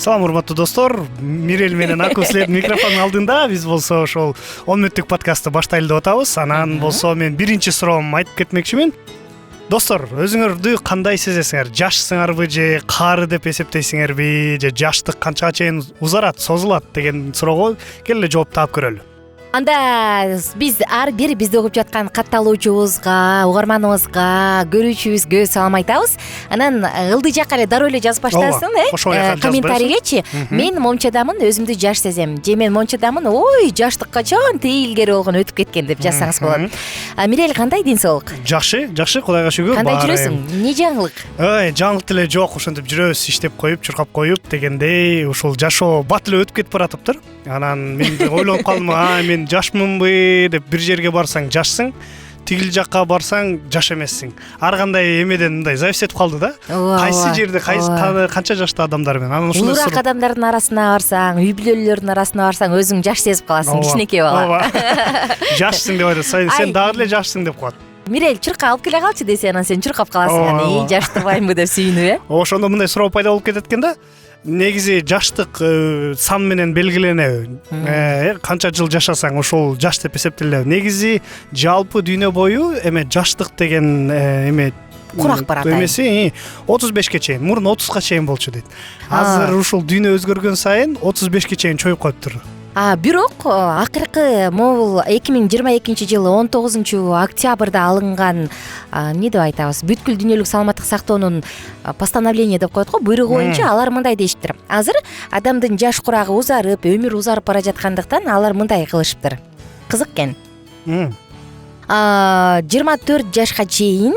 Салам урматтуу достор, Мирел менен Аку силердин микрофондун алдында. Биз болсо ошол 10 мүнөттүк подкастты баштайлы деп атабыз. Анан болсо мен биринчи суроомду айтып кетмекчимин. Достор, өзүңөрдү кандай сезесиңер? Жашсыңарбы же каары деп эсептейсиңерби, же жаштык канчага чейин узарат, созулат деген суроого келе жооп таап көрөлү. Анда биз ар бир бизди угуп жаткан катталуучубузга, угарманыбызга, көрүүчүбүзгө салам айтабыз. Анан ылдый жакка эле дароо эле жазып баштасын, комментарийлечи. Мен мончадамын, өзүмдү жаш сезем. Же мен мончадамын, ой, жаштык качан илгери болгон өтүп кеткен деп жазсаңыз болот. Мирел, кандай ден соолук? Жакшы, Кудайга шүгүр. Кандай жүрөсүң? Эмне жаңылык? Жаңылык деле жок, ошентип жүрөбүз, иштеп коюп, чуркап коюп дегендей, ушул жашоо бат эле өтүп кетип баратыптыр. Анан мен ойлонуп калдым, мен жашмынбы деп. Бир жерге барсаң жашсың, тигил жакка барсаң жаш эмессиң. Ар кандай эмеден мындай зависить этип калды да. Кайсы жерде канча жашта адамдар менен. Анан ушундай улураак адамдардын арасына барсаң, үй бүлөлөрдүн арасына барсаң, өзүң жаш сезип каласың, кичинекей бала. Жашсың деп айтат, сен дагы эле жашсың деп коет. Мирел, чурка алып келе калчы десе, анан сен чуркап каласың, жаштырбаймынбы деп сүйүнүп, Ошондо мындай суроо пайда болуп кетет экен да. Негизи жаштык сан менен белгиленеби? Канча жыл жашасаң ошол жаш деп эсептелеби? Негизи жалпы дүйнө бою жаштык деген курак барат. Эмеси 35ке чейин, мурун 30га чейин болчу дейт. Азыр ушул дүйнө өзгөргөн сайын 35ке чейин чоюп коюптур. Бирок акыркы могул 2022-жылы 19-октябрда алынган эмне деп айтабыз, бүткүл дүйнөлүк саламаттык сактоонун постановление деп коет го, буйругу боюнча алар мындай дейишиптир. Азыр адамдын жаш курагы узарып, өмүр узарып бара жаткандыктан алар мындай кылышыптыр. Кызык экен. 24 жашка чейин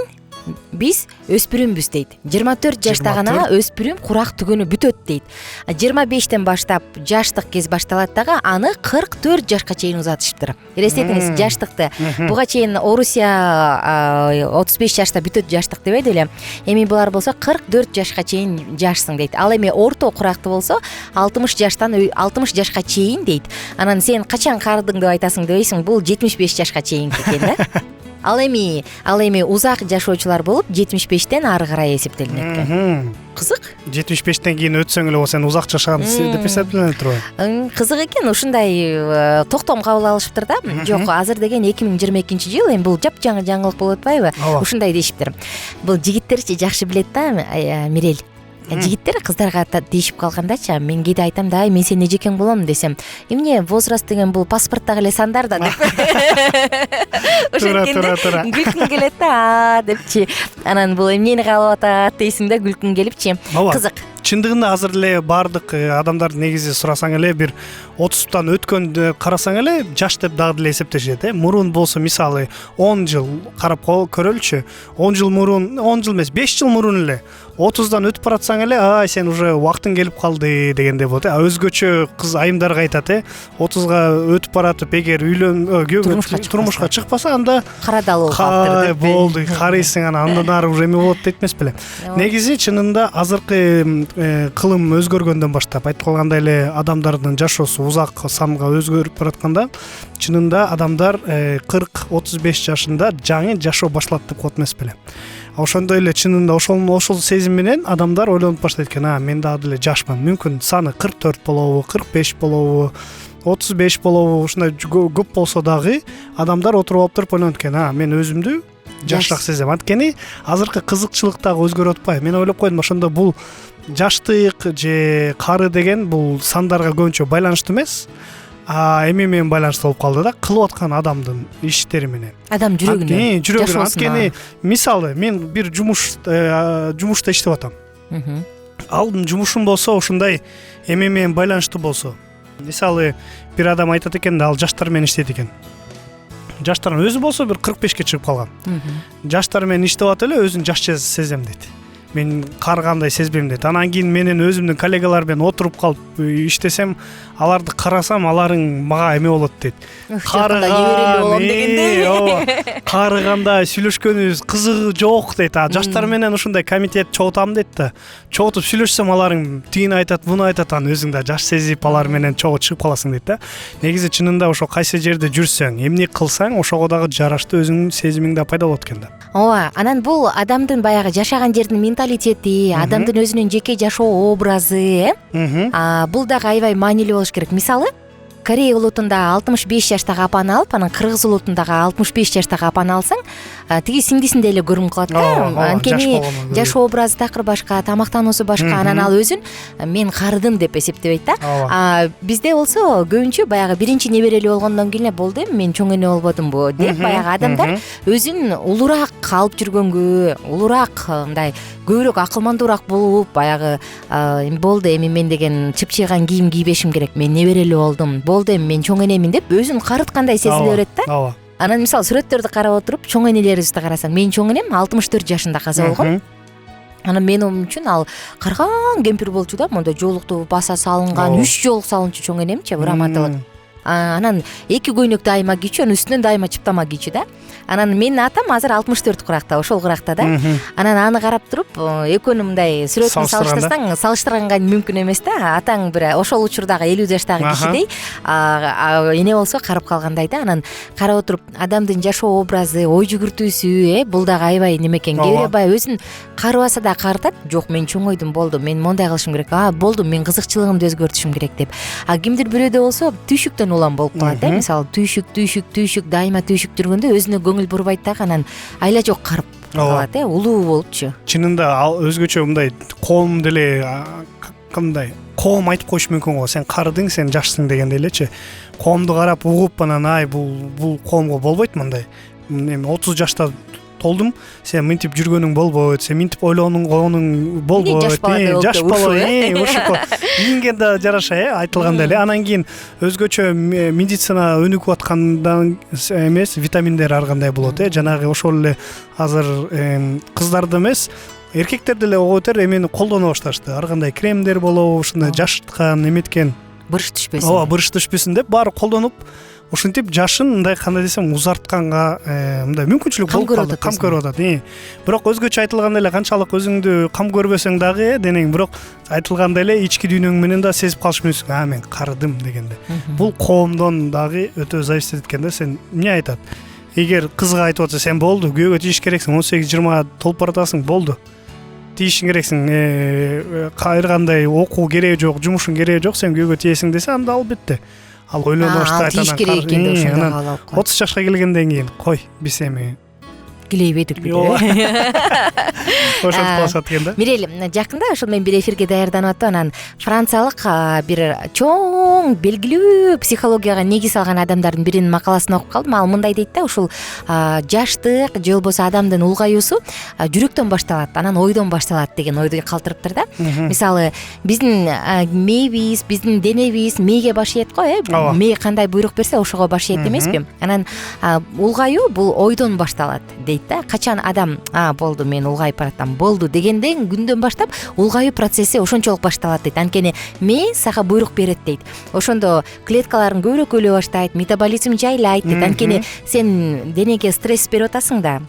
биз өспүрүмбүз дейт. 24 жашта гана өспүрүм курак түгөнү бүтөт дейт. 25тен баштап жаштык кез башталат дагы, аны 44 жашка чейин узатышыптыр. Элестетиңиз, жаштыкты. Буга чейин Орусия 35 жашта бүтөт жаштык дебейди эле. Эми булар болсо 44 жашка чейин жашсың дейт. Ал эми орто куракты болсо 60 жашка чейин дейт. Анан сен качан каардың деп айтасың дебейсиң, бул 75 жашка чейин экен да. Ал эми узак жашоочулар болуп 75тен ары карай эсептелинет экен. Кызык. 75тен кийин өтсөң эле сен узак жашаган деп эсептелип турбайбы? Кызык экен, ушундай токтом кабыл алышыптыр да. Жок, азыр деген 2022-жыл, эми бул жапжаңы жаңылык болуп атпайбы? Ушундай дейишиптир. Бул жигиттерчи жакшы билет да, Мирел. Жигиттер кыздарга дейишип калгандачы, мен кээде айтам да, мен сенин эжекең болом десем, эмне возраст деген бул паспорттагы эле сандар да деп. Ошенткенде күлкүң келет да, депчи. Анан бул эмнени каалап атат дейсиң да, күлкүң келипчи. Кызык. Чындыгында азыр эле баардык адамдарды негизи сурасаң эле, бир 30тан өткөндө карасаң эле жаш деп дагы деле эсептешет. Мурун болсо мисалы 10 жыл карап көрөлчү. 10 жыл мурун, 10 жыл эмес, 5 жыл мурун эле 30дан өтүп баратсаң эле, сен уже убактың келип калды дегенде болот. Өзгөчө кыз айымдарга айтат, 30га өтүп баратып, эгер турмушка чыкпаса, анда карадалуу калыптыр деп болду, карыйсың, андан ары уже эме болот дейт эмес беле. Негизи чынында азыркы кылым өзгөргөндөн баштап, айтып калгандай эле адамдардын жашоосу узак санга өзгөрүп баратканда, чынында адамдар 40-35 жашында жаңы жашоо башталат деп коет эмес беле. Ошондой эле чынында ошол сезим менен адамдар ойлонуп баштайт экен, мен дагы деле жашмын. Мүмкүн саны 44 болобу, 45 болобу, 35 болобу, ушундай көп болсо дагы адамдар отуруп алып ойлонот экен, мен өзүмдү жашыраак сезем. Анткени азыркы кызыкчылык дагы өзгөрүп атпайбы? Мен ойлоп койдум, ошондо бул жаштык же кары деген бул сандарга көбүнчө байланыштуу эмес, эме менен байланыштуу болуп калды да, кылып аткан адамдын иштери менен. Адам жүрөгүнө. Анткени мисалы мен бир жумушта иштеп атам. Ал жумушум болсо ушундай эме менен байланыштуу болсо, мисалы бир адам айтат экен да, ал жаштар менен иштейт экен. Жаштар өзү болсо бир 45ке чыгып калган. Жаштар менен иштеп атып эле өзүн жаш сезем дейт. Мен каргандай сезбейм дейт. Анан кийин менен өзүмдүн коллегалар менен отуруп калып иштесем, аларды карасам, аларың мага эме болот дейт. Карыганда сүйлөшкөнүбүз кызыгы жок дейт. Жаштар менен ушундай комитет чогутам дейт да. Чогутуп сүйлөшсөм, аларың тигини айтат, буну айтат, анан өзүң да жаш сезип, алар менен чогуу чыгып каласың дейт да. Негизи чынында ошо кайсы жерде жүрсөң, эмне кылсаң, ошого дагы жараштуу өзүңдүн сезимиң да пайда болот экен да. ооба, анан бул адамдын баягы жашаган жердин менталитети, адамдын өзүнүн жеке жашоо образы, бул дагы аябай маанилүү болуш керек. Мисалы, Корея улутунда 65 жаштагы апаны алып, анан Кыргыз улутундагы 65 жаштагы апаны алсаң, тиги сиңдисиндей эле көрүнүп калат да. Анткени жашоо образы такыр башка, тамактануусу башка, анан ал өзүн мен карыдым деп эсептебейт да. Бизде болсо көбүнчө баягы биринчи неберелүү болгондон кийин эле болду, мен чоң эне болбодумбу деп баягы адамдар өзүн улураак алып жүргөнгө, улураак мындай көбүрөөк акылмандуураак болуп, баягы болду эми мен деген чыпчыйган кийим кийбешим керек, мен неберелүү болдум, болду эми мен чоң энемин деп өзүн карыткандай сезиле берет да. Ооба. Анан мисалы сүрөттөрдү карап отуруп, чоң энелерибизди карасаң, менин чоң энем 64 жашында каза болгон. Анан менин үчүн ал карган кемпир болчу да, мондай жоолукту баса салынган, 3 жоолук салынчу чоң энемчи, ыраматылык. Анан 2 көйнөк дайыма кийчү, анын үстүнөн дайыма чыптама кийчү да. Анан менин атам азыр 64 куракта, ошол куракта да. Анан аны карап туруп, экөөнү мындай сүрөтүн салыштырсаң, салыштырганга мүмкүн эмес да. Атаң бир ошол учурдагы 50 жаштагы кишидей, эне болсо карап калгандай да. Анан карап отуруп, адамдын жашоо образы, ой жүгүртүүсү, бул дагы аябай немекен. Кээ бирөө баягы өзүн карыбаса да карытат. Жок, мен чоңойдум, болду, мен мондай кылышым керек. Болду, мен кызыкчылыгымды өзгөртүшүм керек деп. Кимдир бирөөдө болсо түйшүктөн улам болуп калат да. Мисалы, түйшүк дайыма түйшүк жүргөндө өзүнө көңүл бурбайт дагы, анан айла жок карып калат, улуу болупчу. Чынында ал өзгөчө мындай коом деле кандай коом айтып коюш мүмкүн го, сен карыдың, сен жашсың дегендей элечи. Коомду карап угуп, анан бул коомго болбойт мындай. Эми 30 жашта толдум, сен мынтип жүргөнүң болбойт, сен мынтип ойлонуң болбойт. Жаш бала, ушуко кийинге да жараша айтылгандай эле. Анан кийин өзгөчө медицина өнүгүп аткандан эмес, витаминдер ар кандай болот, жанагы ошол эле азыр кыздарды эмес, эркектер деле ого бетер эмени колдоно башташты. Ар кандай кремдер болобу, ушундай жашыткан эметкен, бырыш түшпөсүн. Ооба, бырыш түшпөсүн деп баары колдонуп, ушинтип жашын мындай кандай десем узартканга мындай мүмкүнчүлүк болуп калды, кам көрүп атат. Бирок өзгөчө айтылгандай эле канчалык өзүңдү кам көрбөсөң дагы денең, бирок айтылгандай эле ички дүйнөң менен да сезип калыш мүмкүн. Мен карыдым дегенде. Бул коомдон дагы өтө зависит эткенде. Сен эмне айтат? Эгер кызга айтып атса, сен болду, күйөөгө тийиш керексиң, 18-20 толуп баратасың, болду. Тийишиң керексиң, ар кандай окуу кереги жок, жумушуң кереги жок, сен күйөөгө тиесиң десе, анда албетте. Ал ойлоно баштайт, тийиш керек экен деп ошондой калып калат. 30 жашка келгенден кийин, кой, биз эми килейбедик биз. Ошентип калышат экен да. Мирели, жакында ошол мен бир эфирге даярданып аттым, анан франциялык бир чоң белгилүү психологияга негиз алган адамдардын биринин макаласын окуп калдым. Ал мындай дейт да, ушул жаштык же болбосо адамдын улгаюусу жүрөктөн башталат, анан ойдон башталат деген ойду калтырыптыр да. Мисалы, биздин мээбиз, биздин денебиз мээге баш ийет го, мээ кандай буйрук берсе ошого баш ийет эмеспи? Анан улгаюу бул ойдон башталат дейт да. Качан адам болду, мен улгайып баратам, болду дегенден күндөн баштап улгаюу процесси ошончолук башталат дейт. Анткени мээ сага буйрук берет дейт. Ошондо клеткаларың көбүрөөк өлө баштайт, метаболизм жайлайт дейт. Анткени сен денеге стресс берип атасың да.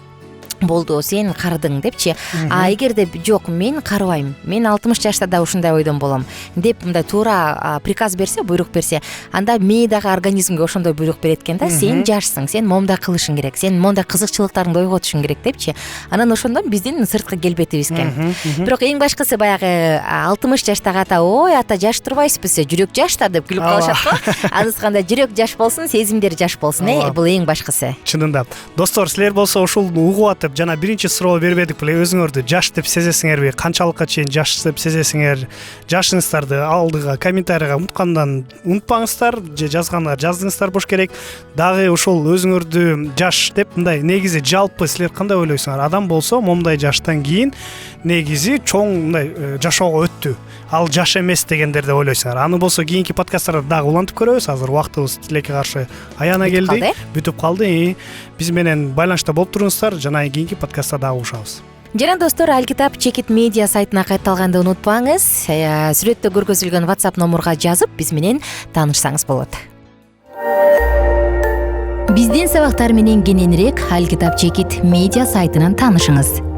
Болду, сен карыдың депчи. Эгерде жок, мен карыбайм, мен 60 жашта да ушундай ойдон болом деп мындай туура приказ берсе, буйрук берсе, анда мээ дагы организмге ошондой буйрук берет экен да. Сен жашсың, сен мондай кылышың керек, сен мондай кызыкчылыктарыңды ойготушуң керек депчи. Анан ошондон биздин сырткы келбетибиз экен. Бирок эң башкысы баягы 60 жаштагы ата, ой, ата жаш турбайсызбы, жүрөк жаш да деп күлүп калышат го. Анысыканда жүрөк жаш болсун, сезимдер жаш болсун, бул эң башкысы. Чынында. Достор, силер болсо ушул угуп атып, жана биринчи суроо бербедик беле, өзүңөрдү жаш деп сезесиңерби, канчалыкка чейин жаш деп сезесиңер, жашыңыздарды алдыга комментарийга унутпаңыздар, же жазгандар жаздыңыздар болуш керек. Дагы ушул өзүңөрдү жаш деп мындай негизи жалпы силер кандай ойлойсуңар? Адам болсо момундай жаштан кийин негизи чоң мындай жашоого өттү, ал жаш эмес дегендер деп ойлойсуңар? Аны болсо кийинки подкасттарда дагы улантып көрөбүз. Азыр убактыбыз тилекке каршы аяна келди, бүтүп калды. Биз менен байланышта болуп туруңуздар, жана кийинки подкастта дагы угушабыз. Жана достор, Алкитап Чекит медиа сайтына кайталганды унутпаңыз. Сүрөттө көргөзүлгөн WhatsApp номурга жазып, биз менен таанышсаңыз болот. Биздин сабактар менен кененирээк Алкитап Чекит медиа сайтынан таанышыңыз.